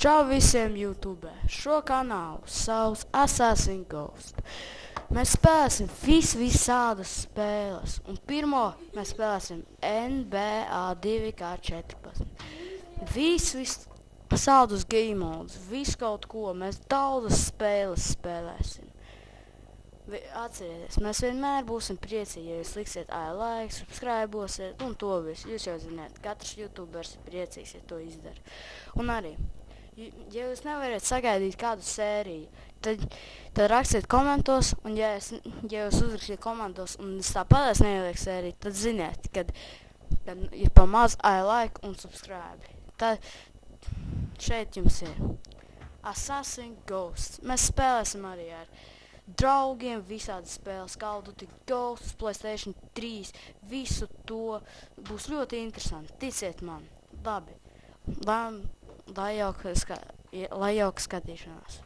Čau visiem YouTube! Šo kanālu sauc Assassin's Ghost. Mēs spēlēsim visādas spēles. Un pirmo mēs spēlēsim NBA 2K14. Visādus game modus, visu kaut ko. Mēs daudzas spēles spēlēsim. Atcerieties, mēs vienmēr būsim priecīgi, ja jūs liksiet like, subscribosiet un to visu. Jūs jau zināt, katrs YouTubers ir priecīgs, ja to izdara. Un arī, ja jūs nevarat sagaidīt kādu sēriju, tad rakstiet komentos, un ja jūs uzrakstiet komentos un es tāpat neielieku sēriju, tad ziniet, kad ir pa maz like un subscribe. Tad šeit jums ir Assassin's Ghost. Mēs spēlēsim arī ar draugiem, visādas spēles, Call of Duty Ghosts, PlayStation 3, visu to būs ļoti interesanti, ticiet man. Labi, lai jauka skatīšanās.